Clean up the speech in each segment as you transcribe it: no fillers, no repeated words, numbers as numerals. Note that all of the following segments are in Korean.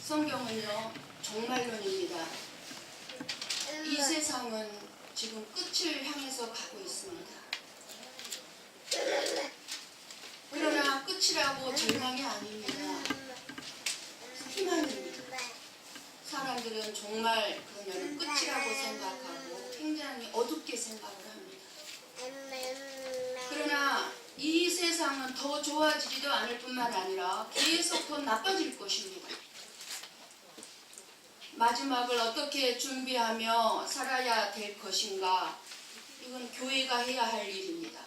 성경은요 정말론입니다. 이 세상은 지금 끝을 향해서 가고 있습니다. 그러나 끝이라고 절망이 아닙니다. 희망입니다. 사람들은 정말 그러면 끝이라고 생각하고 굉장히 어둡게 생각을 합니다. 그러나 이 세상은 더 좋아지지도 않을 뿐만 아니라 계속 더 나빠질 것입니다. 마지막을 어떻게 준비하며 살아야 될 것인가? 이건 교회가 해야 할 일입니다.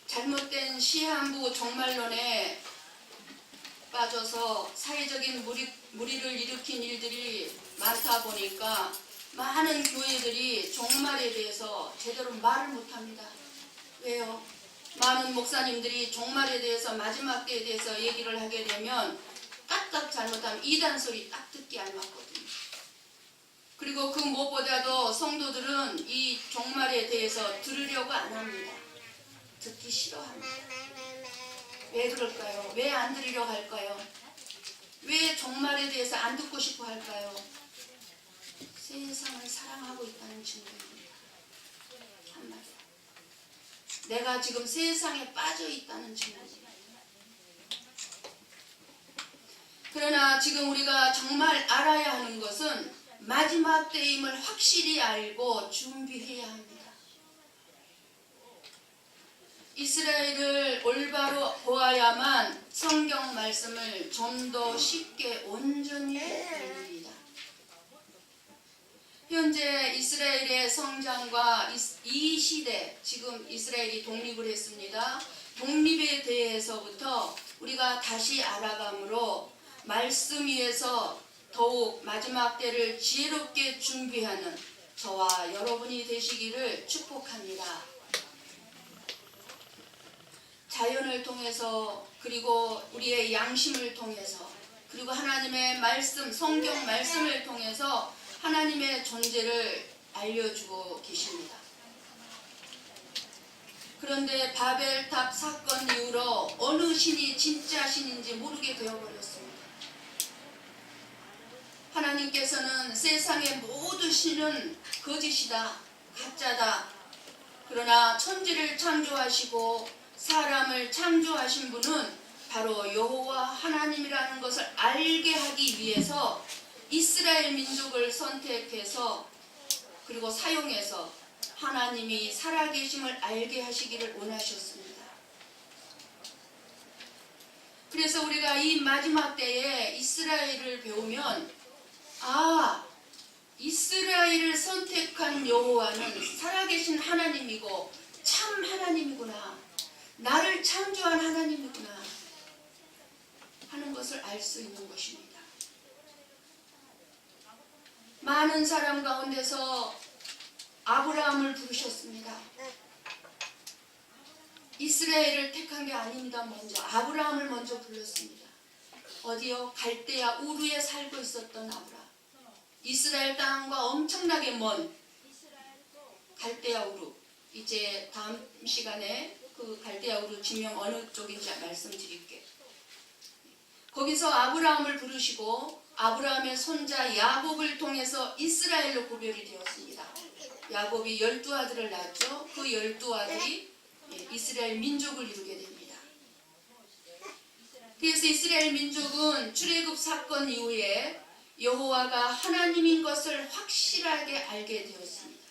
잘못된 시한부 종말론에 빠져서 사회적인 무리를 일으킨 일들이 많다 보니까 많은 교회들이 종말에 대해서 제대로 말을 못합니다. 왜요? 많은 목사님들이 종말에 대해서 마지막 때에 대해서 얘기를 하게 되면 까딱 잘못하면 이단 소리 딱 듣기 알맞거든요. 그리고 그 무엇보다도 성도들은 이 종말에 대해서 들으려고 안 합니다. 듣기 싫어합니다. 왜 그럴까요? 왜 안 들으려고 할까요? 왜 종말에 대해서 안 듣고 싶어 할까요? 세상을 사랑하고 있다는 증거입니다. 한마디. 내가 지금 세상에 빠져 있다는 증거입니다. 그러나 지금 우리가 정말 알아야 하는 것은 마지막 때임을 확실히 알고 준비해야 합니다. 이스라엘을 올바로 보아야만 성경 말씀을 좀 더 쉽게 온전히 읽습니다. 현재 이스라엘의 성장과 이 시대, 지금 이스라엘이 독립을 했습니다. 독립에 대해서부터 우리가 다시 알아감으로 말씀 위에서 더욱 마지막 때를 지혜롭게 준비하는 저와 여러분이 되시기를 축복합니다. 자연을 통해서 그리고 우리의 양심을 통해서 그리고 하나님의 말씀, 성경 말씀을 통해서 하나님의 존재를 알려주고 계십니다. 그런데 바벨탑 사건 이후로 어느 신이 진짜 신인지 모르게 되어버렸습니다. 하나님께서는 세상의 모든 신은 거짓이다, 가짜다. 그러나 천지를 창조하시고 사람을 창조하신 분은 바로 여호와 하나님이라는 것을 알게 하기 위해서 이스라엘 민족을 선택해서 그리고 사용해서 하나님이 살아계심을 알게 하시기를 원하셨습니다. 그래서 우리가 이 마지막 때에 이스라엘을 배우면 이스라엘을 선택한 여호와는 살아계신 하나님이고 참 하나님이구나, 나를 창조한 하나님이구나 하는 것을 알 수 있는 것입니다. 많은 사람 가운데서 아브라함을 부르셨습니다. 이스라엘을 택한 게 아닙니다. 먼저 아브라함을 먼저 불렀습니다. 어디요? 갈대아 우르에 살고 있었던 아브라함. 이스라엘 땅과 엄청나게 먼 갈대아 우르. 이제 다음 시간에 그 갈대아 우르 지명 어느 쪽인지 말씀드릴게요. 거기서 아브라함을 부르시고 아브라함의 손자 야곱을 통해서 이스라엘로 구별이 되었습니다. 야곱이 12아들을 낳았죠. 그 12아들이 이스라엘 민족을 이루게 됩니다. 그래서 이스라엘 민족은 출애굽 사건 이후에 여호와가 하나님인 것을 확실하게 알게 되었습니다.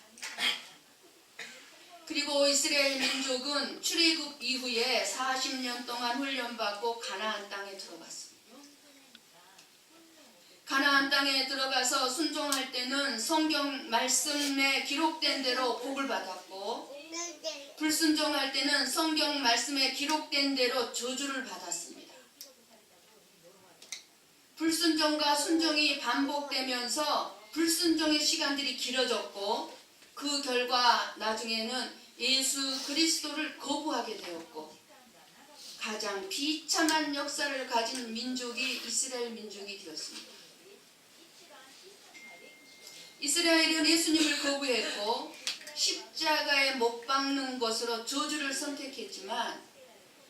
그리고 이스라엘 민족은 출애굽 이후에 40년 동안 훈련받고 가나안 땅에 들어갔습니다. 가나안 땅에 들어가서 순종할 때는 성경 말씀에 기록된 대로 복을 받았고, 불순종할 때는 성경 말씀에 기록된 대로 저주를 받았습니다. 불순종과 순종이 반복되면서 불순종의 시간들이 길어졌고, 그 결과 나중에는 예수 그리스도를 거부하게 되었고, 가장 비참한 역사를 가진 민족이 이스라엘 민족이 되었습니다. 이스라엘은 예수님을 거부했고 십자가에 못 박는 것으로 저주를 선택했지만,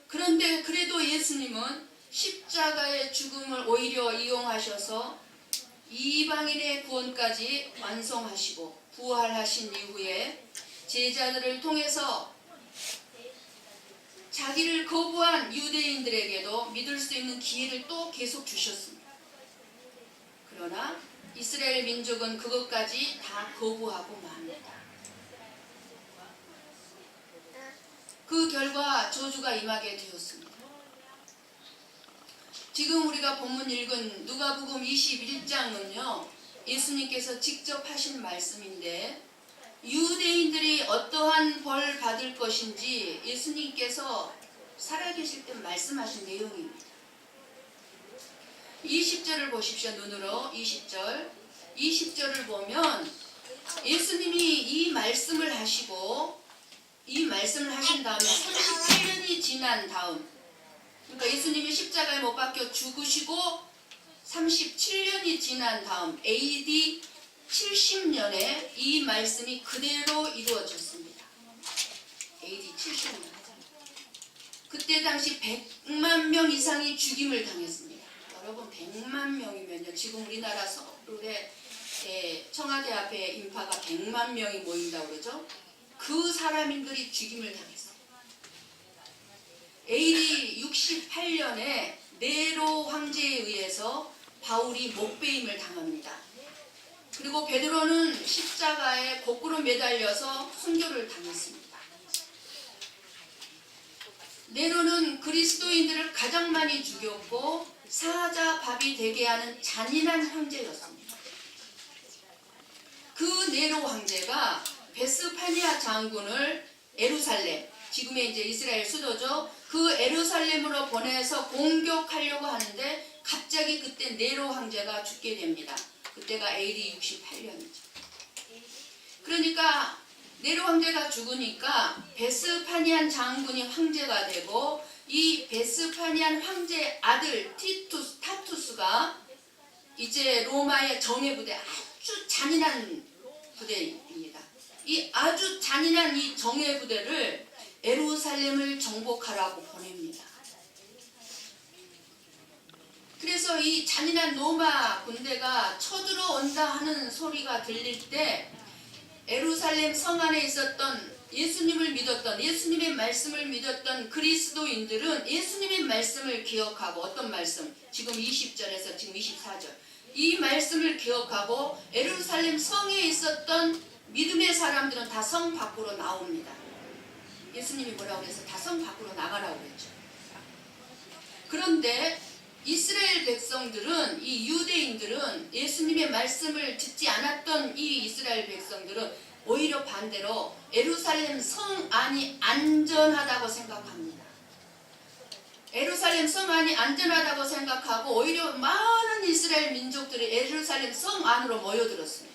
그런데 그래도 예수님은 십자가의 죽음을 오히려 오히려 이용하셔서 이방인의 구원까지 완성하시고 부활하신 이후에 제자들을 통해서 자기를 거부한 유대인들에게도 믿을 수 있는 기회를 또 계속 주셨습니다. 그러나 이스라엘 민족은 그것까지 다 거부하고 맙니다. 그 결과 저주가 임하게 되었습니다. 지금 우리가 본문 읽은 누가복음 21장은요, 예수님께서 직접 하신 말씀인데 유대인들이 어떠한 벌 받을 것인지 예수님께서 살아계실 때 말씀하신 내용입니다. 20절을 보십시오. 눈으로 20절을 보면 예수님이 이 말씀을 하시고 이 말씀을 하신 다음에 38년이 지난 다음, 그러니까 예수님이 십자가에 못 박혀 죽으시고 37년이 지난 다음 AD 70년에 이 말씀이 그대로 이루어졌습니다. AD 70년. 그때 당시 100만 명 이상이 죽임을 당했습니다. 여러분 100만 명이면요, 지금 우리나라 서울에 청와대 앞에 인파가 100만 명이 모인다고 그러죠. 그 사람들이 죽임을 당했어요. AD 68년에 네로 황제에 의해서 바울이 목베임을 당합니다. 그리고 베드로는 십자가에 거꾸로 매달려서 순교를 당했습니다. 네로는 그리스도인들을 가장 많이 죽였고 사자밥이 되게 하는 잔인한 황제였습니다. 그 네로 황제가 베스파니아 장군을 에루살렘, 지금의 이제 이스라엘 수도죠. 그 에루살렘으로 보내서 공격하려고 하는데 갑자기 그때 네로 황제가 죽게 됩니다. 그때가 AD 68년이죠. 그러니까 네로 황제가 죽으니까 베스파니안 장군이 황제가 되고 이 베스파니안 황제 아들 타투스가 이제 로마의 정예부대, 아주 잔인한 부대입니다. 이 아주 잔인한 이 정예부대를 에루살렘을 정복하라고 보냅니다. 그래서 이 잔인한 로마 군대가 쳐들어온다 하는 소리가 들릴 때 에루살렘 성 안에 있었던 예수님을 믿었던, 예수님의 말씀을 믿었던 그리스도인들은 예수님의 말씀을 기억하고, 어떤 말씀? 지금 20절에서 지금 24절, 이 말씀을 기억하고 에루살렘 성에 있었던 믿음의 사람들은 다 성 밖으로 나옵니다. 예수님이 뭐라고 그래서 다 성 밖으로 나가라고 했죠. 그런데 이스라엘 백성들은, 이 유대인들은, 예수님의 말씀을 듣지 않았던 이 이스라엘 백성들은 오히려 반대로 예루살렘 성 안이 안전하다고 생각합니다. 예루살렘 성 안이 안전하다고 생각하고 오히려 많은 이스라엘 민족들이 예루살렘 성 안으로 모여들었습니다.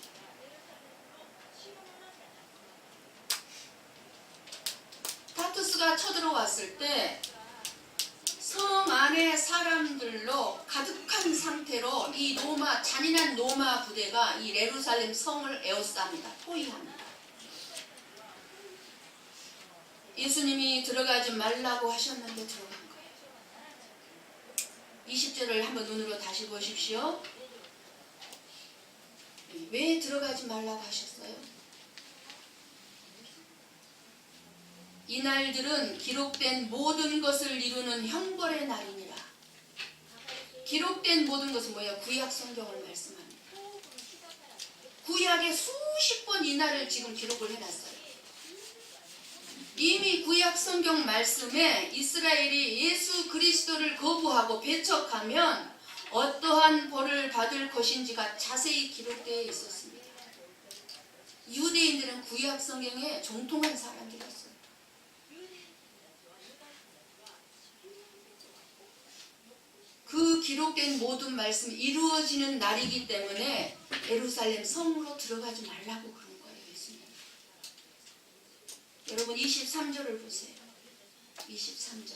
타투스가 쳐들어왔을 때 성 안의 사람들로 가득한 상태로 이 로마, 잔인한 로마 부대가 이 예루살렘 성을 에워쌉니다. 포위합니다. 예수님이 들어가지 말라고 하셨는데 들어간 거예요. 20절을 한번 눈으로 다시 보십시오. 왜 들어가지 말라고 하셨어요? 이 날들은 기록된 모든 것을 이루는 형벌의 날이니라. 기록된 모든 것은 뭐예요? 구약 성경을 말씀합니다. 구약에 수십 번 이 날을 지금 기록을 해놨어요. 이미 구약 성경 말씀에 이스라엘이 예수 그리스도를 거부하고 배척하면 어떠한 벌을 받을 것인지가 자세히 기록되어 있었습니다. 유대인들은 구약 성경에 정통한 사람들이었어요. 그 기록된 모든 말씀이 이루어지는 날이기 때문에 예루살렘 성으로 들어가지 말라고 그런 거예요. 예수님. 여러분 23절을 보세요. 23절.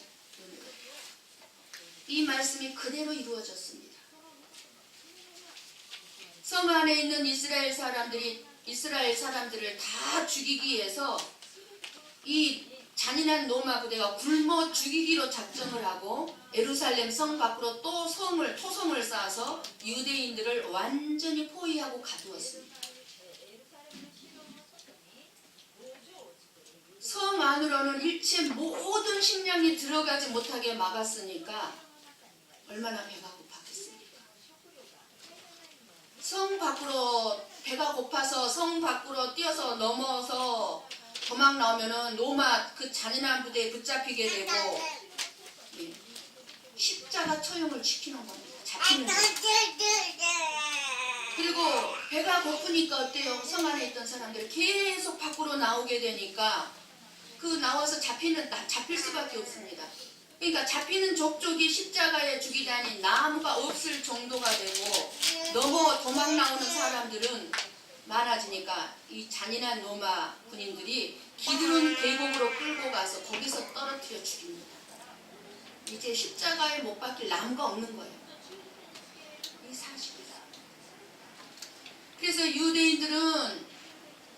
이 말씀이 그대로 이루어졌습니다. 성 안에 있는 이스라엘 사람들을 다 죽이기 위해서 이 잔인한 로마 부대가 굶어 죽이기로 작정을 하고 예루살렘 성 밖으로 또 토성을 쌓아서 유대인들을 완전히 포위하고 가두었습니다. 성 안으로는 일체 모든 식량이 들어가지 못하게 막았으니까 얼마나 배가 고팠겠습니까? 성 밖으로 배가 고파서 성 밖으로 뛰어서 넘어서 도망 나오면은 로마 그 잔인한 부대에 붙잡히게 되고 십자가 처형을 시키는 겁니다. 잡히는 거예요. 그리고 배가 고프니까 어때요? 성 안에 있던 사람들이 계속 밖으로 나오게 되니까 그 나와서 잡힐 수밖에 없습니다. 그러니까 잡히는 족족이 십자가에 죽이다니 나무가 없을 정도가 되고 도망 나오는 사람들은 많아지니까 이 잔인한 로마 군인들이 기드론 계곡으로 끌고 가서 거기서 떨어뜨려 죽입니다. 이제 십자가에 못 박힐 나무가 없는 거예요. 이 사실이다. 그래서 유대인들은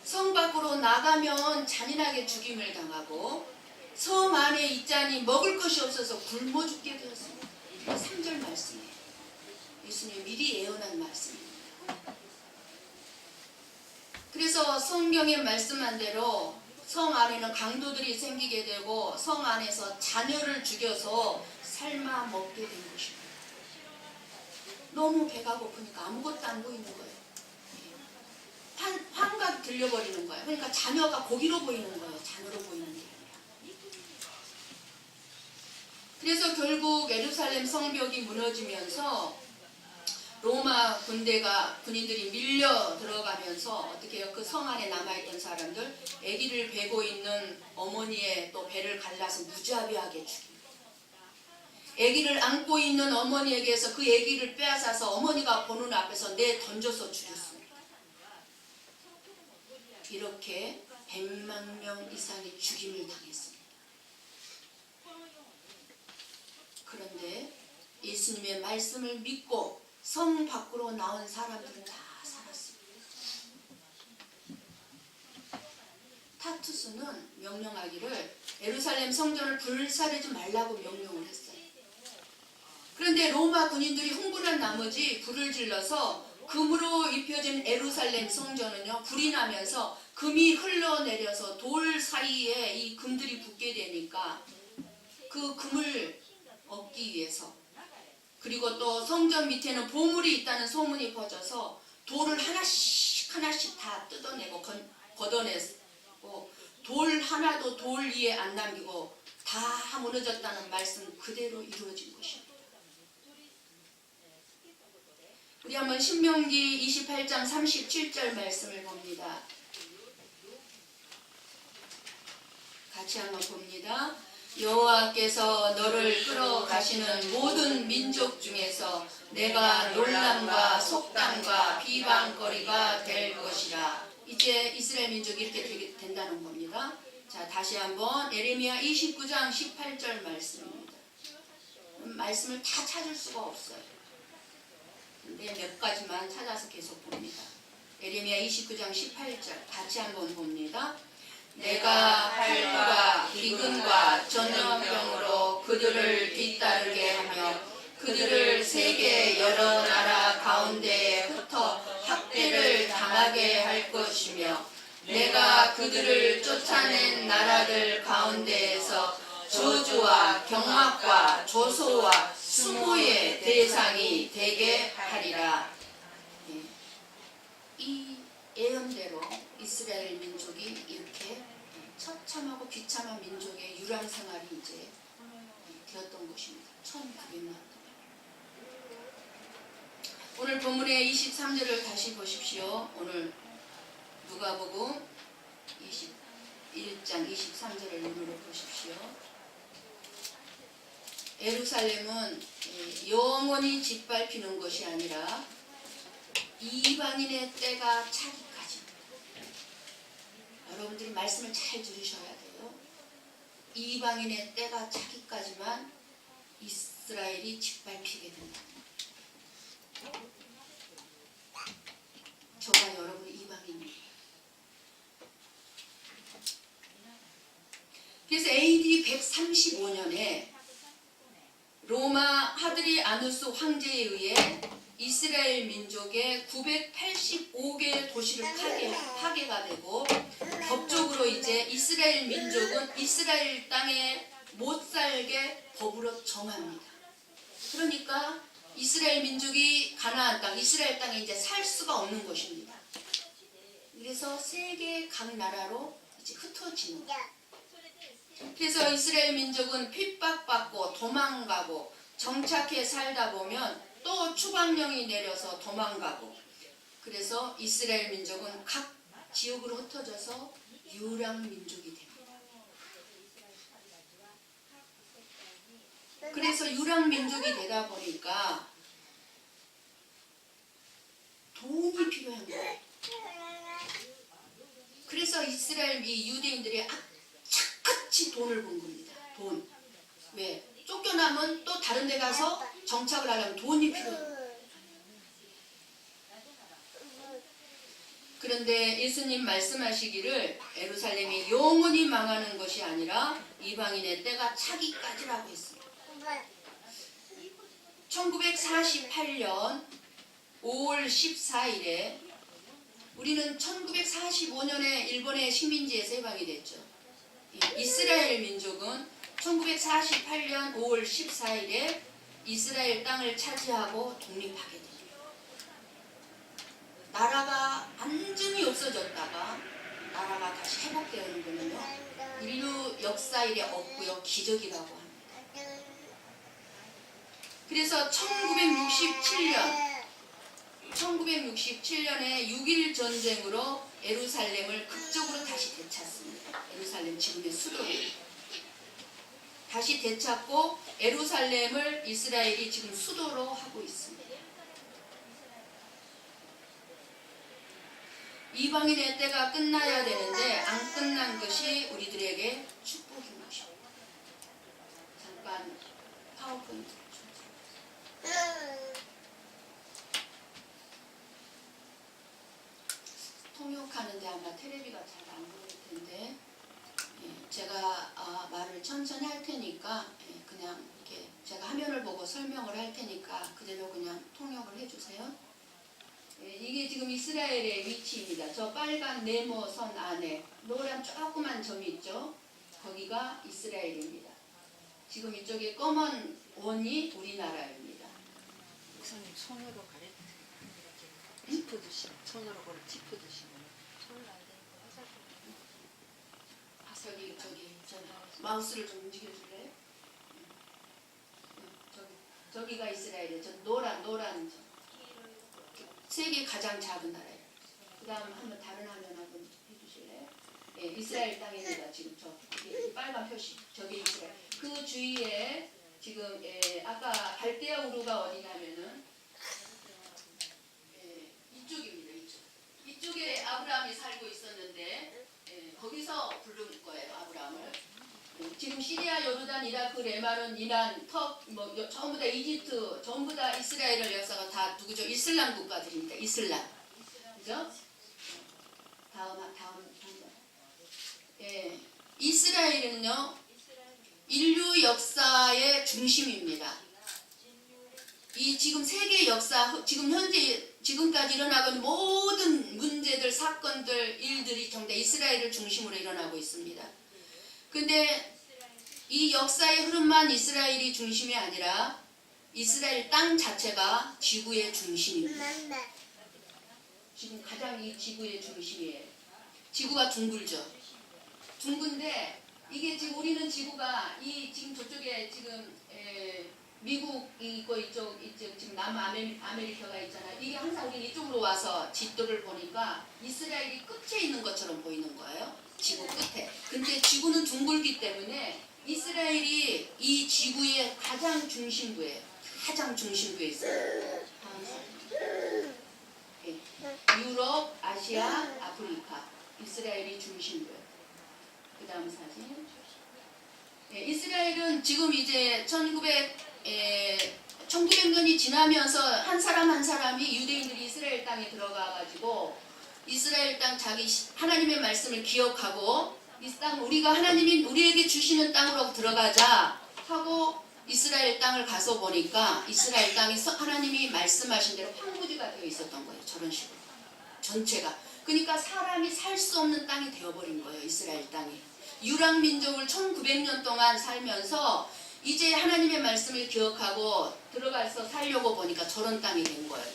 성 밖으로 나가면 잔인하게 죽임을 당하고 성 안에 있자니 먹을 것이 없어서 굶어 죽게 되었습니다. 3절 말씀이에요. 예수님이 미리 예언한 말씀입니다. 그래서 성경에 말씀한 대로 성 안에는 강도들이 생기게 되고 성 안에서 자녀를 죽여서 삶아 먹게 된 것입니다. 너무 배가 고프니까 아무것도 안 보이는 거예요. 환각 들려버리는 거예요. 그러니까 자녀가 고기로 보이는 거예요. 자녀로 보이는 게 아니라. 그래서 결국 예루살렘 성벽이 무너지면서 로마 군인들이 밀려 들어가면서 어떻게 해요? 그 성 안에 남아있던 사람들, 아기를 베고 있는 어머니의 또 배를 갈라서 무자비하게 죽입니다. 아기를 안고 있는 어머니에게서 그 아기를 빼앗아서 어머니가 보는 앞에서 던져서 죽였습니다. 이렇게 100만 명 이상의 죽임을 당했습니다. 그런데 예수님의 말씀을 믿고 성 밖으로 나온 사람들은 다 살았습니다. 타투스는 명령하기를 예루살렘 성전을 불사르지 말라고 명령을 했어요. 그런데 로마 군인들이 흥분한 나머지 불을 질러서 금으로 입혀진 예루살렘 성전은요, 불이 나면서 금이 흘러내려서 돌 사이에 이 금들이 붙게 되니까 그 금을 얻기 위해서, 그리고 또 성전 밑에는 보물이 있다는 소문이 퍼져서 돌을 하나씩 다 뜯어내고 걷어내고 돌 하나도 돌 위에 안 남기고 다 무너졌다는 말씀 그대로 이루어진 것입니다. 우리 한번 신명기 28장 37절 말씀을 봅니다. 같이 한번 봅니다. 여호와께서 너를 끌어가시는 모든 민족 중에서 내가 놀람과 속담과 비방거리가 될 것이라. 이제 이스라엘 민족이 이렇게 된다는 겁니다. 자, 다시 한번 예레미야 29장 18절 말씀입니다. 말씀을 다 찾을 수가 없어요. 근데 몇 가지만 찾아서 계속 봅니다. 예레미야 29장 18절 같이 한번 봅니다. 내가 활과 기근과 전염병으로 그들을 뒤따르게 하며 그들을 세계 여러 나라 가운데에 흩어 학대를 당하게 할 것이며 내가 그들을 쫓아낸 나라들 가운데에서 저주와 경악과 조소와 수모의 대상이 되게 하리라. 이 예언대로 이스라엘 민족이 이렇게 처참하고 비참한 민족의 유랑 생활이 이제 되었던 것입니다. 1900년 동안. 오늘 본문의 23절을 다시 보십시오. 오늘 누가복음 21장 23절을 눈으로 보십시오. 예루살렘은 영원히 짓밟히는 것이 아니라 이방인의 때가 차기까지. 여러분들이 말씀을 잘 들으셔야 돼요. 이방인의 때가 차기까지만 이스라엘이 짓밟히게 된다. 저와 여러분은 이방인이에요. 그래서 AD 135년에 로마 하드리아누스 황제에 의해 이스라엘 민족의 985개의 도시를 파괴가 되고 법적으로 이제 이스라엘 민족은 이스라엘 땅에 못 살게 법으로 정합니다. 그러니까 이스라엘 민족이 가나안 땅, 이스라엘 땅에 이제 살 수가 없는 것입니다. 그래서 세계 각 나라로 이제 흩어지는 거예요. 그래서 이스라엘 민족은 핍박받고 도망가고 정착해 살다 보면 또 추방령이 내려서 도망가고, 그래서 이스라엘 민족은 각 지역으로 흩어져서 유랑 민족이 됩니다. 그래서 유랑 민족이 되다 보니까 돈이 필요한 거예요. 그래서 이스라엘 이 유대인들이 악착같이 돈을 번 겁니다. 돈. 왜? 쫓겨나면 또 다른 데 가서 정착을 하려면 돈이 필요해요. 그런데 예수님 말씀하시기를 예루살렘이 영원히 망하는 것이 아니라 이방인의 때가 차기까지라고 했습니다. 1948년 5월 14일에 우리는 1945년에 일본의 식민지에서 해방이 됐죠. 이스라엘 민족은 1948년 5월 14일에 이스라엘 땅을 차지하고 독립하게 됩니다. 나라가 완전히 없어졌다가 나라가 다시 회복되는 거는요, 인류 역사 일에 없고요, 기적이라고 합니다. 그래서 1967년에 6.1 전쟁으로 예루살렘을 극적으로 다시 되찾습니다. 예루살렘 지금의 수도를 다시 되찾고 예루살렘을 이스라엘이 지금 수도로 하고 있습니다. 이방인의 때가 끝나야 되는데 안 끝난 것이 우리들에게 축복인 것입니다. 잠깐 파워포인트 통역하는데 아마 텔레비가 잘 안 보일 텐데, 제가 말을 천천히 할 테니까 그냥 이렇게 제가 화면을 보고 설명을 할 테니까 그대로 그냥 통역을 해주세요. 이게 지금 이스라엘의 위치입니다. 저 빨간 네모선 안에 노란 조그만 점이 있죠. 거기가 이스라엘입니다. 지금 이쪽에 검은 원이 우리나라입니다. 목사님 손으로 짚어주시면, 손으로 그걸 짚어주시면 손을 안 되는 거 저기 마우스를 좀 움직여줄래요? 저기가 이스라엘이에요. 저 노란 점. 세계 가장 작은 나라예요. 그 다음 한번 다른 화면 한번 해주실래요? 이스라엘 땅입니다. 지금 저 빨간 표시, 저기 이스라엘. 그 주위에 지금 아까 갈대아 우루가 어디냐면은 이쪽입니다. 이쪽에 아브라함이 살고 있었는데 거기서 부른 거예요. 아브라함을. 지금 시리아, 요르단, 이라크, 레바논, 이란, 전부 다 이집트, 전부 다 이스라엘을 역사가 다 누구죠? 이슬람 국가들입니다. 이슬람. 그죠? 다음. 이스라엘은요, 인류 역사의 중심입니다. 이 지금 세계 역사, 지금 현재 지금까지 일어나고 있는 모든 문제들, 사건들, 일들이 전부 다 이스라엘을 중심으로 일어나고 있습니다. 근데 이 역사의 흐름만 이스라엘이 중심이 아니라 이스라엘 땅 자체가 지구의 중심입니다. 지금 가장 이 지구의 중심이에요. 지구가 둥글죠. 둥근데 이게 지금 우리는 지구가 지금 저쪽에 지금 미국이 있고 이쪽 지금 남아메리카가 있잖아요. 이게 항상 우리 이쪽으로 와서 지도를 보니까 이스라엘이 끝에 있는 것처럼 보이는 거예요. 지구 끝에. 근데 지구는 둥글기 때문에 이스라엘이 이 지구의 가장 중심부에 있어요. 유럽, 아시아, 아프리카, 이스라엘이 중심부예요. 그 다음 사진. 이스라엘은 지금 이제 1900년이 지나면서 한 사람이 유대인들이 이스라엘 땅에 들어가 가지고 이스라엘 땅 자기 하나님의 말씀을 기억하고 이 땅 우리가 하나님이 우리에게 주시는 땅으로 들어가자 하고 이스라엘 땅을 가서 보니까 이스라엘 땅이 하나님이 말씀하신 대로 황무지가 되어 있었던 거예요. 저런 식으로 전체가. 그러니까 사람이 살 수 없는 땅이 되어버린 거예요. 이스라엘 땅이. 유랑민족을 1900년 동안 살면서 이제 하나님의 말씀을 기억하고 들어가서 살려고 보니까 저런 땅이 된 거예요.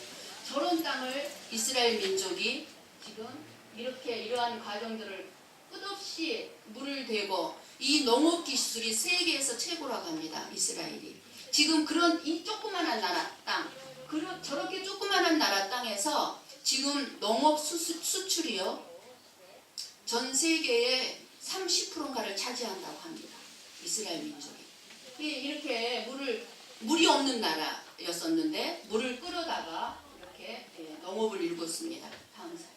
저런 땅을 이스라엘 민족이 지금 이렇게 이러한 과정들을 끝없이 물을 대고 이 농업 기술이 세계에서 최고라고 합니다. 이스라엘이. 지금 그런 이 조그만한 나라 땅, 저렇게 조그만한 나라 땅에서 지금 농업 수출이요. 전 세계의 30%인가를 차지한다고 합니다. 이스라엘 민족이. 이렇게 물이 없는 나라였었는데 물을 끌어다가 이렇게 농업을 일궜습니다. 다음 사진.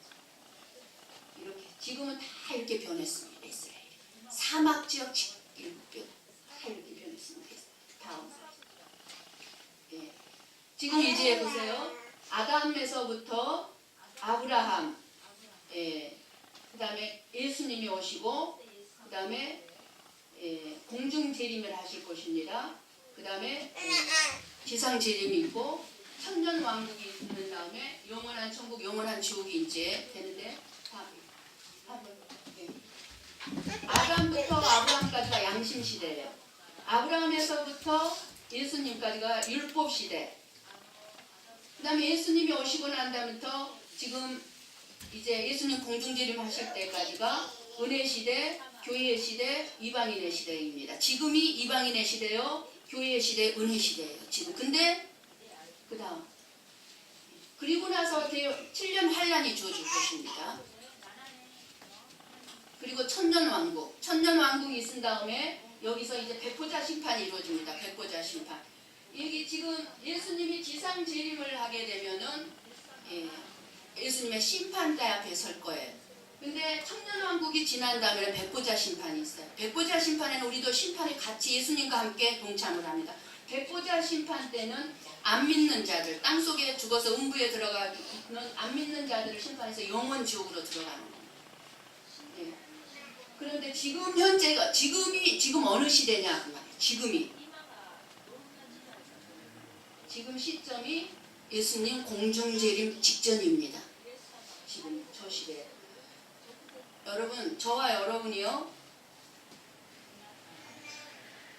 이렇게 지금은 다 이렇게 변했습니다. 이스라엘이. 사막 지역 다 이렇게 변했습니다. 다음 사진. 지금 이제 보세요. 아담에서부터 아브라함, 그 다음에 예수님이 오시고, 그 다음에 공중재림을 하실 것입니다. 그 다음에 지상재림이 있고 천년왕국이 있는 다음에 영원한 천국, 영원한 지옥이 이제 되는데 아담부터 아브라함까지가 양심시대예요. 아브라함에서부터 예수님까지가 율법시대. 그 다음에 예수님이 오시고 난 다음부터 지금 이제 예수님 공중재림 하실 때까지가 은혜시대, 교회의 시대, 이방인의 시대입니다. 지금이 이방인의 시대요, 교회의 시대, 은혜시대예요. 지금. 근데 그 다음 그리고 나서 7년 환란이 주어질 것입니다. 그리고 천년왕국. 천년왕국이 있은 다음에 여기서 이제 백보자 심판이 이루어집니다. 백보자 심판. 여기 지금 예수님이 지상 재림을 하게 되면은 예수님의 심판대 앞에 설 거예요. 근데 천년왕국이 지난 다음에 백보자 심판이 있어요. 백보자 심판에는 우리도 심판에 같이 예수님과 함께 동참을 합니다. 백보자 심판 때는 안 믿는 자들, 땅속에 죽어서 음부에 들어가는 안 믿는 자들을 심판해서 영원 지옥으로 들어가는 겁니다. 그런데 지금 현재가 지금 어느 시대냐 그 말이에요. 지금 시점이 예수님 공중재림 직전입니다. 지금 저 시대. 여러분, 저와 여러분이요.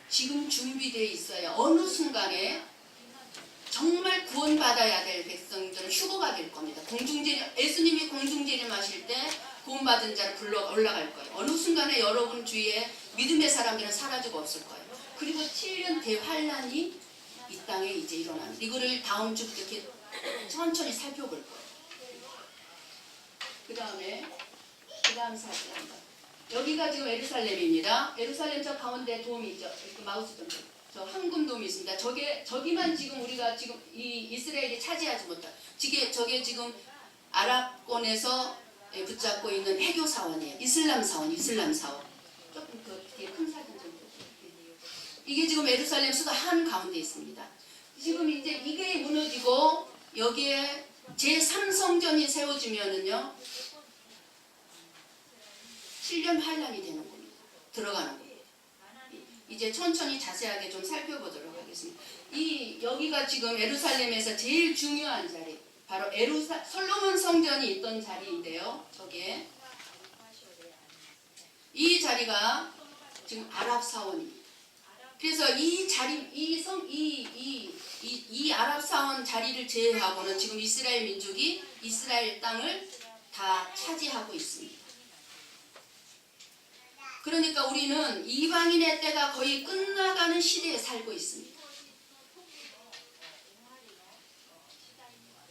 지금 준비되어 있어요. 어느 순간에 정말 구원받아야 될 백성들은 휴거가 될 겁니다. 예수님이 공중재림 하실 때 구원받은 자를 불러 올라갈 거예요. 어느 순간에 여러분 주위에 믿음의 사람들은 사라지고 없을 거예요. 그리고 7년 대환란이 이 땅에 이제 일어납니다. 이거를 다음 주부터 이렇게 천천히 살펴볼 거예요. 그 다음 사진 한번. 여기가 지금 에루살렘입니다. 에루살렘 저 가운데 돔이 있죠. 이렇게 마우스 좀. 저 황금돔이 있습니다. 저기만 지금 우리가 지금 이 이스라엘이 차지하지 못한. 저게 지금 아랍권에서 붙잡고 있는 해교 사원이에요. 이슬람 사원. 조금 더 뒤에 큰 사진 좀 보세요. 이게 지금 에루살렘 수도 한 가운데 있습니다. 지금 이제 이게 무너지고 여기에 제3성전이 세워지면은요 7년 환란이 되는 겁니다. 들어가는 겁니다. 이제 천천히 자세하게 좀 살펴보도록 하겠습니다. 여기가 지금 에루살렘에서 제일 중요한 자리, 바로 솔로몬 성전이 있던 자리인데요. 저기에 이 자리가 지금 아랍 사원입니다. 그래서 이 아랍 사원 자리를 제외하고는 지금 이스라엘 민족이 이스라엘 땅을 다 차지하고 있습니다. 그러니까 우리는 이방인의 때가 거의 끝나가는 시대에 살고 있습니다.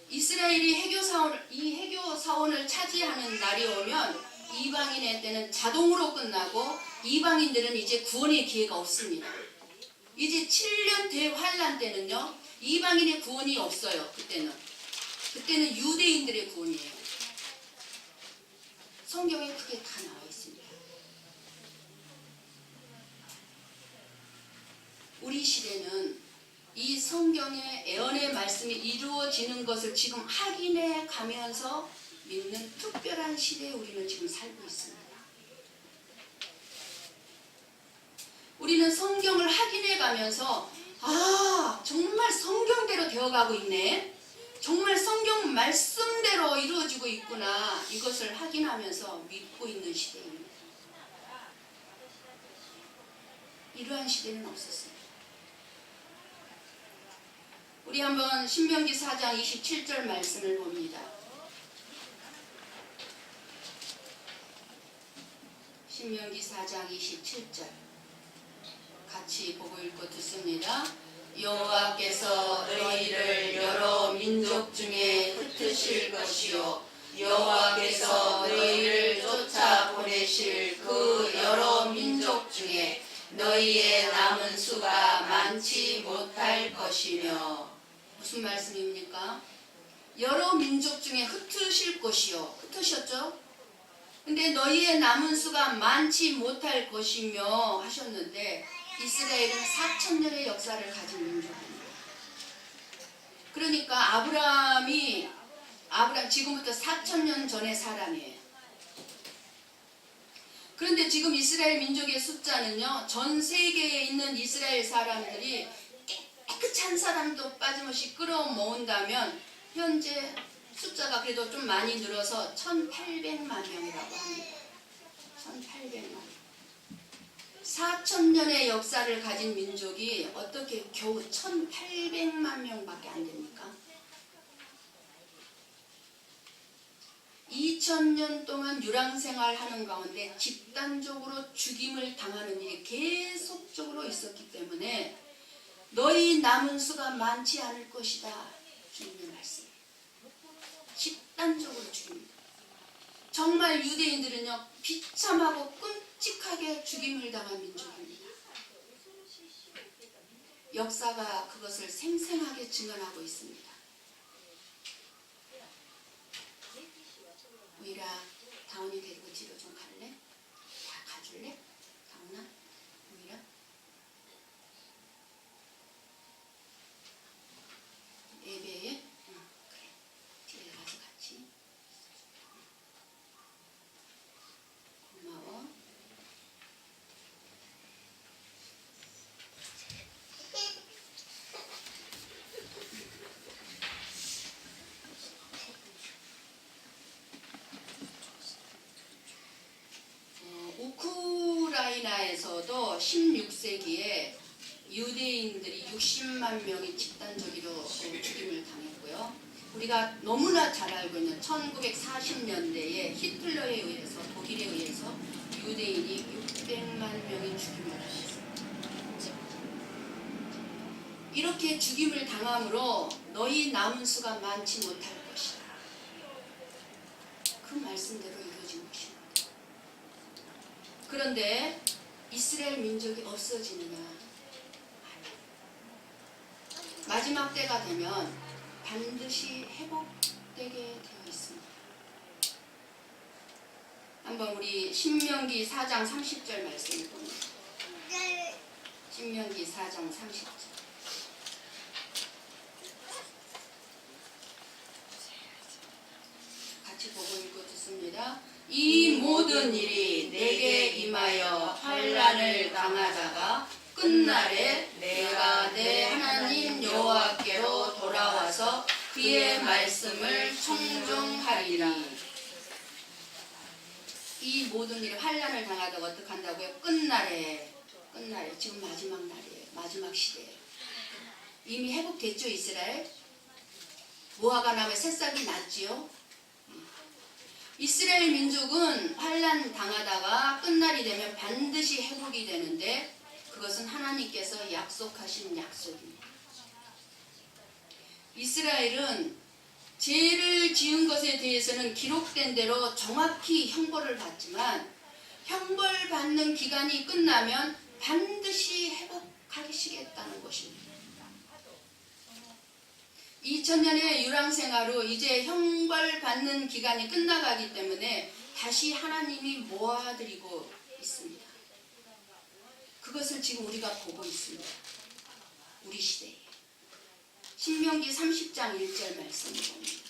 이스라엘이 해교 사원을 차지하는 날이 오면 이방인의 때는 자동으로 끝나고 이방인들은 이제 구원의 기회가 없습니다. 이제 7년 대환란 때는요 이방인의 구원이 없어요. 그때는 유대인들의 구원이에요. 성경에 그게 다 나와 있습니다. 우리 시대는 이 성경의 예언의 말씀이 이루어지는 것을 지금 확인해 가면서 믿는 특별한 시대에 우리는 지금 살고 있습니다. 우리는 성경을 확인해 가면서 아, 정말 성경대로 되어가고 있네. 정말 성경 말씀대로 이루어지고 있구나. 이것을 확인하면서 믿고 있는 시대입니다. 이러한 시대는 없었어요. 우리 한번 신명기 4장 27절 말씀을 봅니다. 신명기 4장 27절 같이 보고 읽고 듣습니다. 여호와께서 너희를 여러 민족 중에 흩으실 것이요 여호와께서 너희를 쫓아 보내실 그 여러 민족 중에 너희의 남은 수가 많지 못할 것이며. 무슨 말씀입니까? 여러 민족 중에 흩으실 것이요. 흩으셨죠? 근데 너희의 남은 수가 많지 못할 것이며 하셨는데 이스라엘은 4,000년의 역사를 가진 민족입니다. 그러니까 아브라함 지금부터 4,000년 전의 사람이에요. 그런데 지금 이스라엘 민족의 숫자는요, 전 세계에 있는 이스라엘 사람들이 깨끗한 사람도 빠짐없이 끌어모은다면 현재 숫자가 그래도 좀 많이 늘어서 1,800만 명이라고 합니다. 1,800만. 4,000년의 역사를 가진 민족이 어떻게 겨우 1,800만 명밖에 안 됩니까? 2,000년 동안 유랑생활 하는 가운데 집단적으로 죽임을 당하는 일이 계속적으로 있었기 때문에 너희 남은 수가 많지 않을 것이다. 주님의 말씀. 집단적으로 죽입니다. 정말 유대인들은요, 비참하고 끔찍하게 죽임을 당한 민족입니다. 역사가 그것을 생생하게 증언하고 있습니다. 우이라, 다운이 데리고 집에 좀 갈래? 다 가줄래? 다운아? 우이라? 예배에? 응, 그래. 집에 가서 같이. 고마워. 우크라이나에서도 16세기에 유대인들이 60만 명이 집단적으로 죽임을 당했고요. 우리가 너무나 잘 알고 있는 1940년대에 히틀러에 의해서, 독일에 의해서 유대인이 600만 명이 죽임을 당했습니다. 이렇게 죽임을 당함으로 너희 남은 수가 많지 못할 것이다. 그 말씀대로 이루어진 것입니다. 그런데 이스라엘 민족이 없어지느냐? 마지막 때가 되면 반드시 회복되게 되어 있습니다. 한번 우리 신명기 4장 30절 말씀을 봅니다. 신명기 4장 30절. 같이 보고 읽고 듣습니다. 이 모든 일이 내게 임하여 환난을 당하다가 끝날에 내가 내 하나님 여호와께로 돌아와서 그의 말씀을 청종하리라. 이 모든 일이 환난을 당하다가 어떻게 한다고요? 끝날에 지금 마지막 날이에요. 마지막 시대예요. 이미 회복됐죠, 이스라엘? 모아가 나면 새싹이 났지요. 이스라엘 민족은 환난 당하다가 끝날이 되면 반드시 회복이 되는데 그것은 하나님께서 약속하신 약속입니다. 이스라엘은 죄를 지은 것에 대해서는 기록된 대로 정확히 형벌을 받지만 형벌받는 기간이 끝나면 반드시 회복하시겠다는 것입니다. 2000년의 유랑생활로 이제 형벌받는 기간이 끝나가기 때문에 다시 하나님이 모아드리고 있습니다. 그것을 지금 우리가 보고 있습니다. 우리 시대에. 신명기 30장 1절 말씀을 봅니다.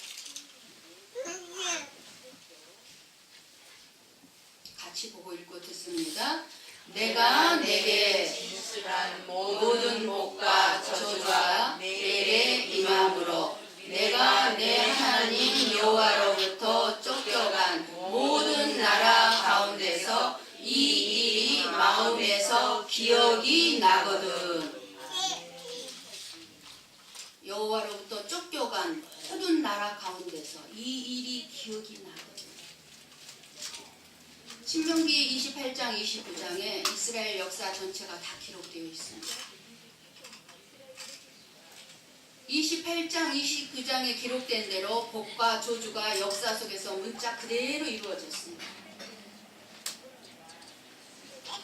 같이 보고 읽고 듣습니다. 내가 내게 더한 모든 복과 저주가 내게 임함으로 내가 내 하나님 여호와로부터 쫓겨간 모든 나라 가운데서 이 일이 마음에서 기억이 나거든. 여호와로부터 쫓겨간 모든 나라 가운데서 이 일이 기억이 나거든. 신명기 28장 29장에 이스라엘 역사 전체가 다 기록되어 있습니다. 28장 29장에 기록된 대로 복과 저주가 역사 속에서 문자 그대로 이루어졌습니다.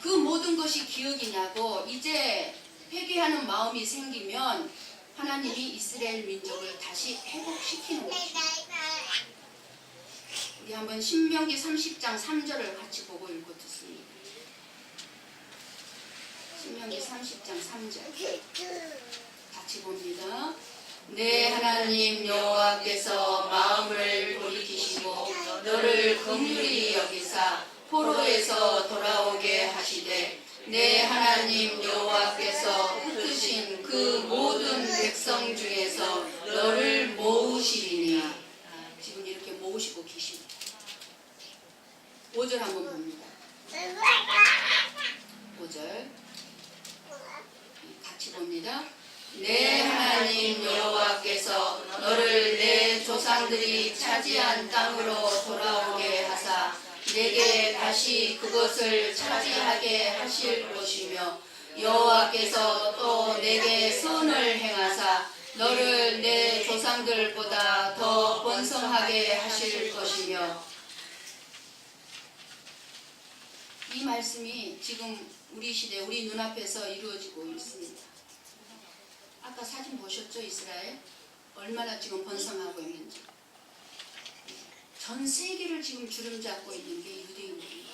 그 모든 것이 기억이 나고 이제 회개하는 마음이 생기면 하나님이 이스라엘 민족을 다시 회복시키는 것입니다. 우리 한번 신명기 30장 3절을 같이 보고 읽고 듣습니다. 신명기 30장 3절 같이 봅니다. 내 하나님 여호와께서 마음을 돌이키시고 너를 긍휼히 여기사 포로에서 돌아오게 하시되 내 하나님 여호와께서 흩으신 그 모든 백성 중에서 너를 모으시리니. 지금 이렇게 모으시고 계십니다. 5절 한번 봅니다. 5절 같이 봅니다. 내 하나님 여호와께서 너를 내 조상들이 차지한 땅으로 돌아오게 하사 내게 다시 그것을 차지하게 하실 것이며 여호와께서 또 내게 선을 행하사 너를 내 조상들보다 더 번성하게 하실 것이며. 이 말씀이 지금 우리 시대 우리 눈앞에서 이루어지고 있습니다. 아까 사진 보셨죠? 이스라엘 얼마나 지금 번성하고 있는지. 전 세계를 지금 주름잡고 있는 게 유대인들입니다.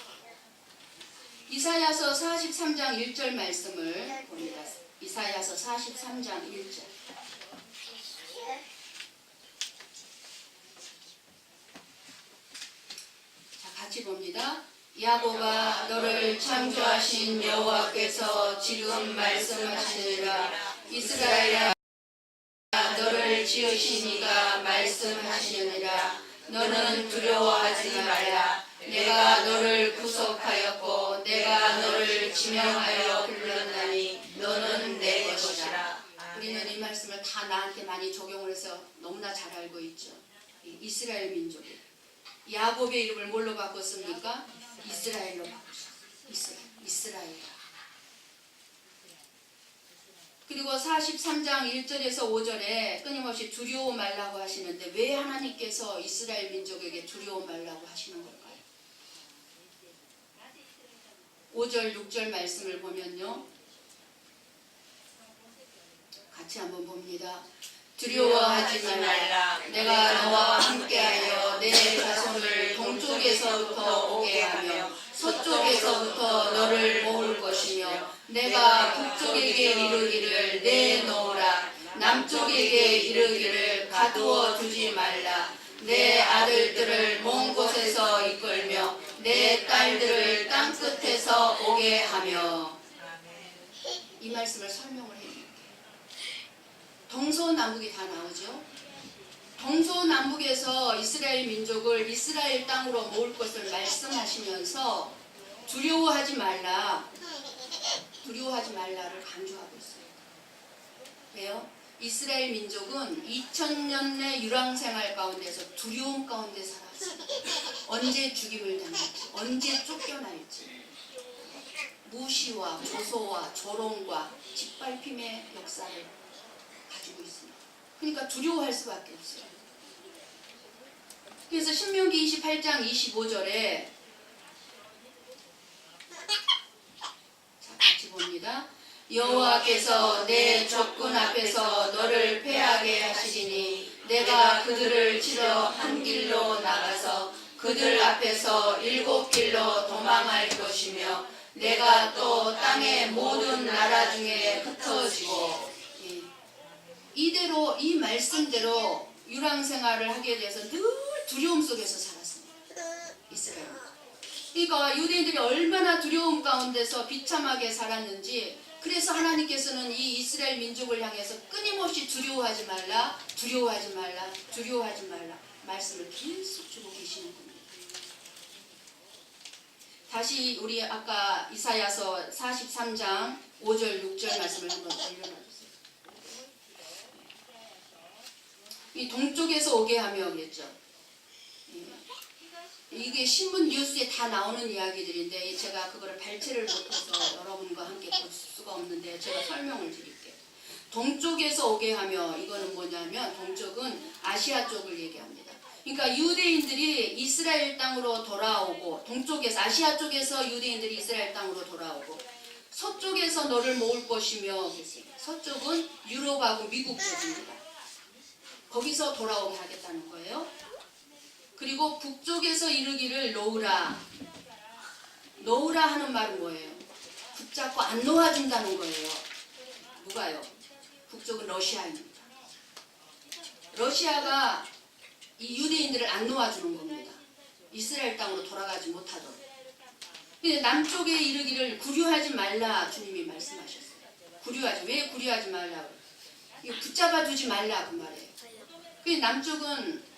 이사야서 43장 1절 말씀을 봅니다. 이사야서 43장 1절. 자, 같이 봅니다. 야곱아 너를 창조하신 여호와께서 지금 말씀하시니라. 이스라엘아 너를 지으신 이가 말씀하시느니라. 너는 두려워하지 말라. 내가 너를 구속하였고 내가 너를 지명하여 불렀나니 너는 내 것이라. 우리는 이 말씀을 다 나한테 많이 적용을 해서 너무나 잘 알고 있죠. 이스라엘 민족이 야곱의 이름을 뭘로 바꿨습니까? 이스라엘로 바꾸셨어요. 이스라엘. 그리고 43장 1절에서 5절에 끊임없이 두려워 말라고 하시는데 왜 하나님께서 이스라엘 민족에게 두려워 말라고 하시는 걸까요? 5절 6절 말씀을 보면요. 같이 한번 봅니다. 두려워하지 말라. 내가 너와 함께하여 내 자손을 동쪽에서부터 오게 하며 서쪽에서부터 너를 모을 것이며 내가 북쪽에게 이르기를 내놓으라. 남쪽에게 이르기를 가두어 두지 말라. 내 아들들을 먼 곳에서 이끌며 내 딸들을 땅 끝에서 오게 하며. 이 말씀을 설명을 해드릴게요. 동서남북이 다 나오죠. 동서남북에서 이스라엘 민족을 이스라엘 땅으로 모을 것을 말씀하시면서 두려워하지 말라, 두려워하지 말라를 강조하고 있어요. 왜요? 이스라엘 민족은 2000년의 유랑생활 가운데서 두려움 가운데 살았어요. 언제 죽임을 당할지, 언제 쫓겨날지, 무시와 조소와 조롱과 짓밟힘의 역사를 가지고 있습니다. 그러니까 두려워할 수밖에 없어요. 그래서 신명기 28장 25절에 자, 같이 봅니다. 여호와께서 내 적군 앞에서 너를 패하게 하시리니 내가 그들을 치러 한 길로 나가서 그들 앞에서 7길로 도망할 것이며 내가 또 땅의 모든 나라 중에 흩어지고. 이대로 이 말씀대로 유랑생활을 하게 돼서 늘 두려움 속에서 살았습니다. 이스라엘. 그러니까 유대인들이 얼마나 두려움 가운데서 비참하게 살았는지 그래서 하나님께서는 이 이스라엘 민족을 향해서 끊임없이 두려워하지 말라, 두려워하지 말라, 두려워하지 말라 말씀을 계속 주고 계시는 겁니다. 다시 우리 아까 이사야서 43장 5절 6절 말씀을 한번 올려놔주세요. 이 동쪽에서 오게 하며 그랬죠. 이게 신문 뉴스에 다 나오는 이야기들인데 제가 그거를 발췌를 못해서 여러분과 함께 볼 수가 없는데 제가 설명을 드릴게요. 동쪽에서 오게 하며 이거는 뭐냐면 동쪽은 아시아 쪽을 얘기합니다. 그러니까 유대인들이 이스라엘 땅으로 돌아오고 동쪽에서 아시아 쪽에서 유대인들이 이스라엘 땅으로 돌아오고 서쪽에서 너를 모을 것이며 서쪽은 유럽하고 미국 쪽입니다. 거기서 돌아오게 하겠다는 거예요. 그리고 북쪽에서 이르기를 놓으라. 놓으라 하는 말은 뭐예요? 붙잡고 안 놓아준다는 거예요. 누가요? 북쪽은 러시아입니다. 러시아가 이 유대인들을 안 놓아주는 겁니다. 이스라엘 땅으로 돌아가지 못하도록. 근데 남쪽에 이르기를 구류하지 말라 주님이 말씀하셨어요. 구류하지. 왜 구류하지 말라고? 붙잡아주지 말라 그 말이에요. 근데 남쪽은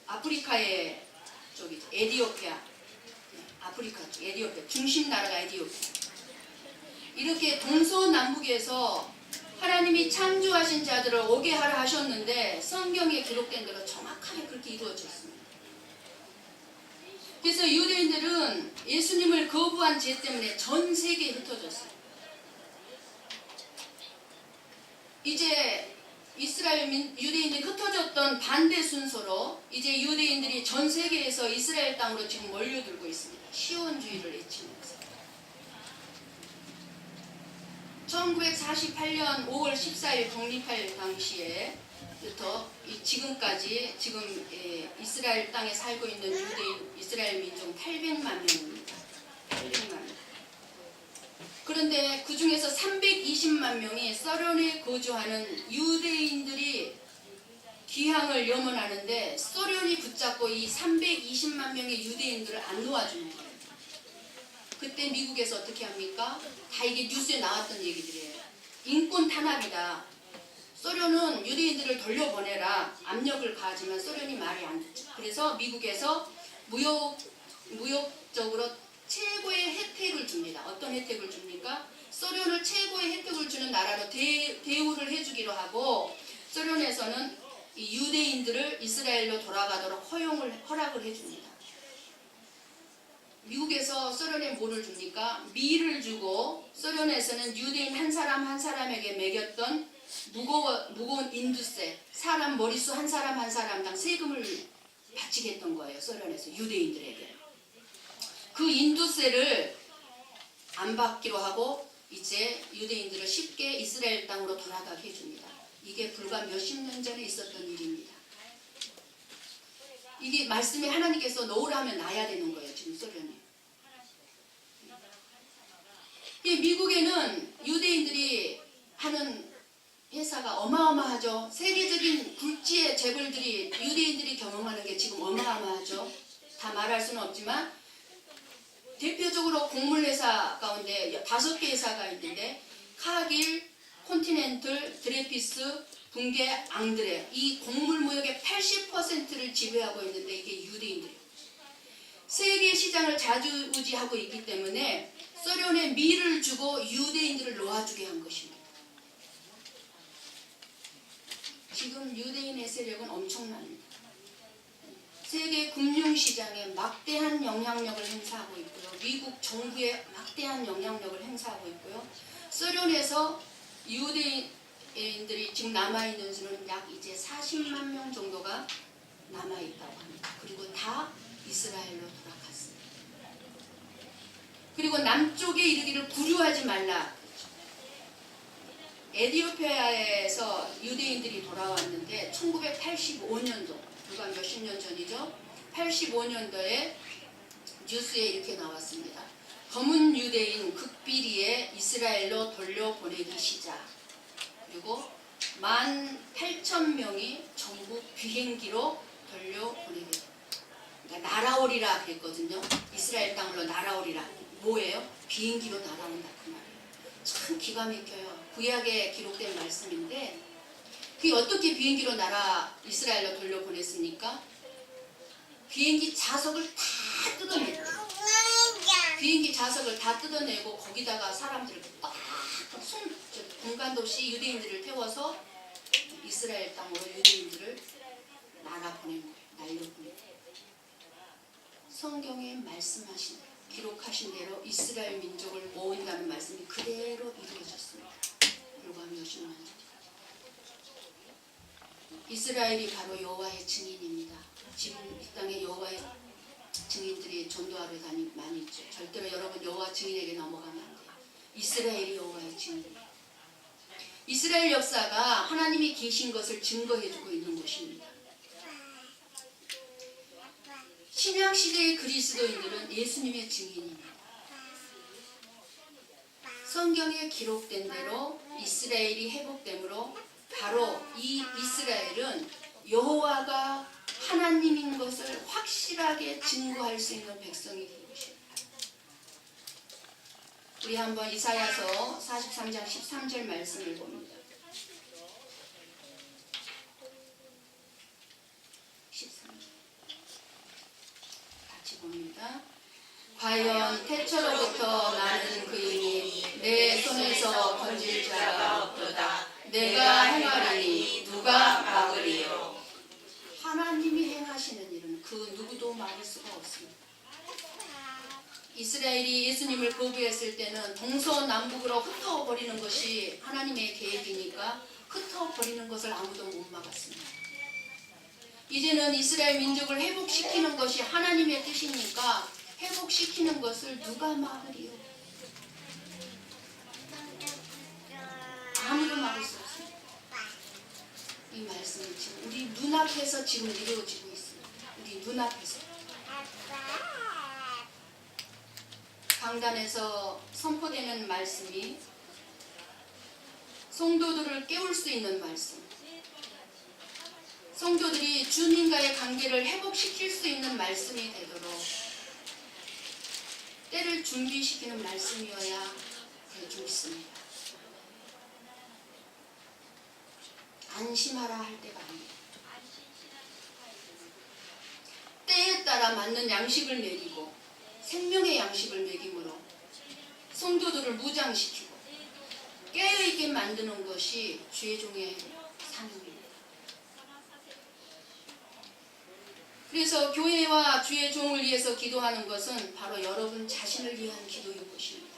아프리카의 쪽이죠. 에디오피아. 아프리카 쪽, 에디오피아. 중심 나라가 에디오피아. 이렇게 동서남북에서 하나님이 창조하신 자들을 오게 하라 하셨는데 성경에 기록된 대로 정확하게 그렇게 이루어졌습니다. 그래서 유대인들은 예수님을 거부한 죄 때문에 전 세계에 흩어졌어요. 이제 이스라엘 유대인들이 흩어졌던 반대 순서로 이제 유대인들이 전 세계에서 이스라엘 땅으로 지금 몰려들고 있습니다. 시온주의를 외치면서 1948년 5월 14일 독립할 당시에부터 지금까지 지금 이스라엘 땅에 살고 있는 유대인 이스라엘 민족 800만 명입니다. 800만 명. 그런데 그 중에서 320만 명이 소련에 거주하는 유대인들이 귀향을 염원하는데 소련이 붙잡고 이 320만 명의 유대인들을 안 놓아주는 거예요. 그때 미국에서 어떻게 합니까? 다 이게 뉴스에 나왔던 얘기들이에요. 인권 탄압이다. 소련은 유대인들을 돌려보내라. 압력을 가하지만 소련이 말이 안 듣죠. 그래서 미국에서 무역적으로 최고의 혜택을 줍니다. 어떤 혜택을 줍니까? 소련을 최고의 혜택을 주는 나라로 대우를 해주기로 하고 소련에서는 이 유대인들을 이스라엘로 돌아가도록 허락을 해줍니다. 미국에서 소련에 뭐를 줍니까? 미를 주고 소련에서는 유대인 한 사람 한 사람에게 매겼던 무거운 인두세, 사람 머릿수 한 사람 한 사람당 세금을 바치게 했던 거예요. 소련에서 유대인들에게. 그 인두세를 안 받기로 하고 이제 유대인들을 쉽게 이스라엘 땅으로 돌아가게 해줍니다. 이게 불과 몇십 년 전에 있었던 일입니다. 이게 말씀에 하나님께서 놓으라 하면 놔야 되는 거예요. 지금 소련이. 미국에는 유대인들이 하는 회사가 어마어마하죠. 세계적인 굴지의 재벌들이 유대인들이 경영하는 게 지금 어마어마하죠. 다 말할 수는 없지만 대표적으로 곡물회사 가운데 5개 회사가 있는데 카길, 콘티넨털, 드레피스, 붕괴, 앙드레 이 곡물 무역의 80%를 지배하고 있는데 이게 유대인들이에요. 세계 시장을 좌지우지하고 있기 때문에 소련에 미를 주고 유대인들을 놓아주게 한 것입니다. 지금 유대인의 세력은 엄청납니다. 세계 금융시장에 막대한 영향력을 행사하고 있고요. 미국 정부에 막대한 영향력을 행사하고 있고요. 소련에서 유대인들이 지금 남아있는 수는 약 이제 40만 명 정도가 남아있다고 합니다. 그리고 다 이스라엘로 돌아갔습니다. 그리고 남쪽에 이르기를 구류하지 말라. 에디오피아에서 유대인들이 돌아왔는데 1985년도 불과 몇십 년 전이죠. 85년도에 뉴스에 이렇게 나왔습니다. 검은 유대인 극비리에 이스라엘로 돌려보내기 시작. 그리고 18,000명이 전부 비행기로 돌려보내게 됩니다. 그러니까 날아오리라 그랬거든요. 이스라엘 땅으로 날아오리라. 뭐예요? 비행기로 날아온다 그 말이에요. 참 기가 막혀요. 구약에 기록된 말씀인데 그게 어떻게 비행기로 나라 이스라엘로 돌려보냈습니까? 비행기 좌석을 다 뜯어내고 비행기 좌석을 다 뜯어내고 거기다가 사람들을 딱 공간도 없이 유대인들을 태워서 이스라엘 땅으로 유대인들을 날아 보낸 거예요. 날려보낸 거예요. 성경에 말씀하신 기록하신 대로 이스라엘 민족을 모은다는 말씀이 그대로 이루어졌습니다. 불과 몇십 년 전. 이스라엘이 바로 여호와의 증인입니다. 지금 이 땅에 여호와의 증인들이 전도하러 많이 있죠. 절대로 여러분 여호와 증인에게 넘어가면 안 돼요. 이스라엘이 여호와의 증인이에요. 이스라엘 역사가 하나님이 계신 것을 증거해주고 있는 곳입니다. 신약시대의 그리스도인들은 예수님의 증인입니다. 성경에 기록된 대로 이스라엘이 회복되므로 바로 이 이스라엘은 여호와가 하나님인 것을 확실하게 증거할 수 있는 백성이 된 것입니다. 우리 한번 이사야서 43장 13절 말씀을 봅니다. 13절 같이 봅니다. 과연 태초로부터 나는 그이니 내 손에서 건질 자가 없도다. 내가 행하리니 누가 막으리요. 하나님이 행하시는 일은 그 누구도 막을 수가 없습니다. 이스라엘이 예수님을 거부했을 때는 동서남북으로 흩어버리는 것이 하나님의 계획이니까 흩어버리는 것을 아무도 못 막았습니다. 이제는 이스라엘 민족을 회복시키는 것이 하나님의 뜻이니까 회복시키는 것을 누가 막으리요? 아무도 막을 수 없습니다. 이 말씀이 지금 우리 눈앞에서 지금 이루어지고 있습니다. 우리 눈앞에서. 강단에서 선포되는 말씀이 성도들을 깨울 수 있는 말씀, 성도들이 주님과의 관계를 회복시킬 수 있는 말씀이 되도록 때를 준비시키는 말씀이어야 되고 있습니다. 안심하라 할 때가 아닙니다. 때에 따라 맞는 양식을 먹이고 생명의 양식을 먹임으로 성도들을 무장시키고 깨어있게 만드는 것이 죄종의 사명입니다. 그래서 교회와 주의 종을 위해서 기도하는 것은 바로 여러분 자신을 위한 기도인 것입니다.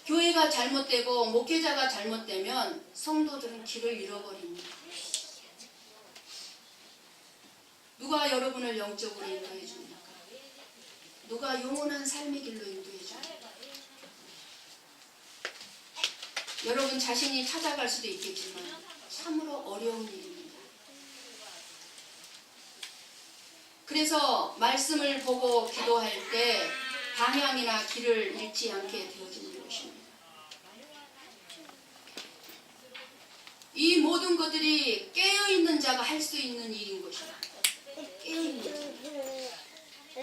교회가 잘못되고 목회자가 잘못되면 성도들은 길을 잃어버립니다. 누가 여러분을 영적으로 인도해 줍니까? 누가 영원한 삶의 길로 인도해 줍니까? 여러분 자신이 찾아갈 수도 있겠지만 참으로 어려운 일입니다. 그래서 말씀을 보고 기도할 때 방향이나 길을 잃지 않게 되어지는 것입니다. 이 모든 것들이 깨어있는 자가 할 수 있는 일인 것입니다. 깨어있는 자.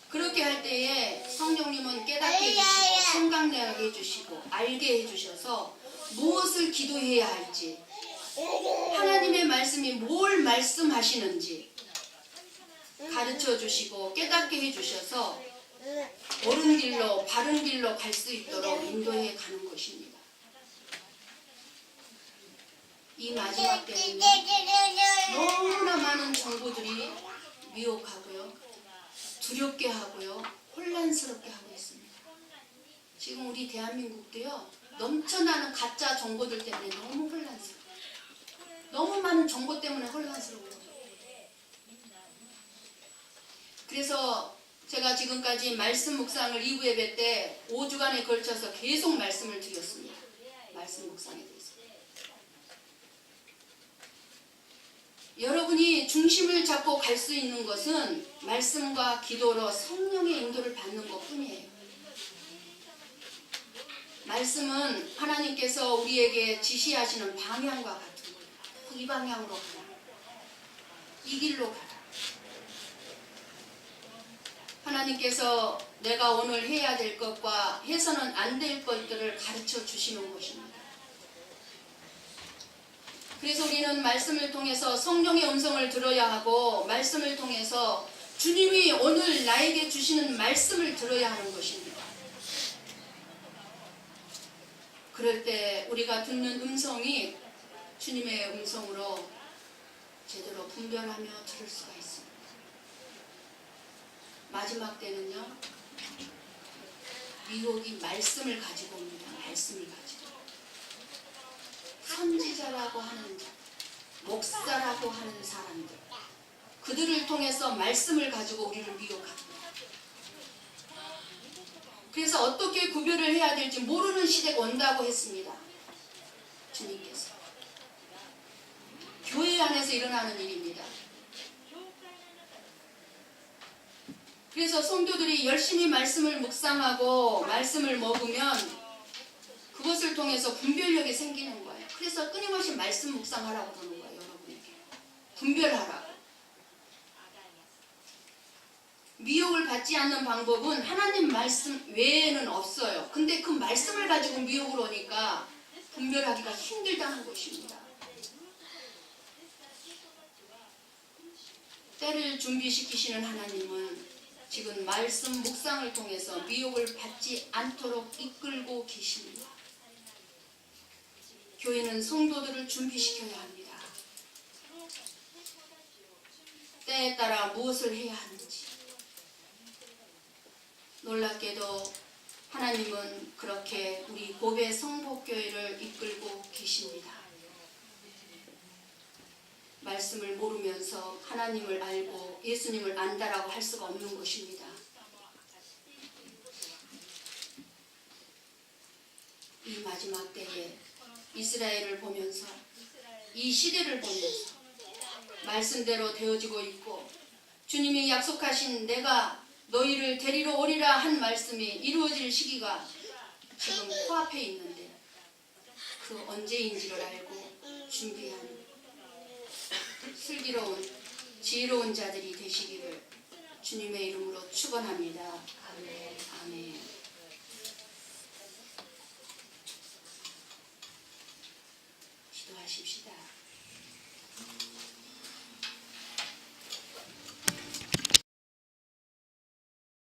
그렇게 할 때에 성령님은 깨닫게 해주시고 생각나게 해주시고 알게 해주셔서 무엇을 기도해야 할지 하나님의 말씀이 뭘 말씀하시는지 가르쳐 주시고 깨닫게 해주셔서 옳은 길로 바른 길로 갈 수 있도록 인도해 가는 것입니다. 이 마지막 때는 너무나 많은 정보들이 미혹하고요, 두렵게 하고요, 혼란스럽게 하고 있습니다. 지금 우리 대한민국도요, 넘쳐나는 가짜 정보들 때문에 너무 혼란스러워요. 너무 많은 정보 때문에 혼란스러워요. 그래서 제가 지금까지 말씀 묵상을 2부 예배 때 5주간에 걸쳐서 계속 말씀을 드렸습니다. 말씀 묵상에 대해서. 여러분이 중심을 잡고 갈 수 있는 것은 말씀과 기도로 성령의 인도를 받는 것뿐이에요. 말씀은 하나님께서 우리에게 지시하시는 방향과 같은 거예요. 이 방향으로 가라. 이 길로 가라. 하나님께서 내가 오늘 해야 될 것과 해서는 안 될 것들을 가르쳐 주시는 것입니다. 그래서 우리는 말씀을 통해서 성령의 음성을 들어야 하고 말씀을 통해서 주님이 오늘 나에게 주시는 말씀을 들어야 하는 것입니다. 그럴 때 우리가 듣는 음성이 주님의 음성으로 제대로 분별하며 들을 수가 있습니다. 마지막 때는요, 미혹이 말씀을 가지고 옵니다. 말씀을 가지고. 선지자라고 하는 자, 목사라고 하는 사람들, 그들을 통해서 말씀을 가지고 우리를 미혹합니다. 그래서 어떻게 구별을 해야 될지 모르는 시대가 온다고 했습니다. 주님께서. 교회 안에서 일어나는 일입니다. 그래서 성도들이 열심히 말씀을 묵상하고 말씀을 먹으면 그것을 통해서 분별력이 생기는 거예요. 그래서 끊임없이 말씀 묵상하라고 그러는 거예요. 여러분에게. 분별하라고. 미혹을 받지 않는 방법은 하나님 말씀 외에는 없어요. 근데 그 말씀을 가지고 미혹을 오니까 분별하기가 힘들다는 것입니다. 때를 준비시키시는 하나님은 지금 말씀 묵상을 통해서 미혹을 받지 않도록 이끌고 계십니다. 교회는 성도들을 준비시켜야 합니다. 때에 따라 무엇을 해야 하는지. 놀랍게도 하나님은 그렇게 우리 고베 성복교회를 이끌고 계십니다. 말씀을 모르면서 하나님을 알고 예수님을 안다라고 할 수가 없는 것입니다. 이 마지막 때에 이스라엘을 보면서 이 시대를 보면서 말씀대로 되어지고 있고 주님이 약속하신 내가 너희를 데리러 오리라 한 말씀이 이루어질 시기가 지금 코앞에 있는데 그 언제인지를 알고 준비하는 슬기로운 지혜로운 자들이 되시기를 주님의 이름으로 축원합니다. 아멘. 아멘. 기도하십시다.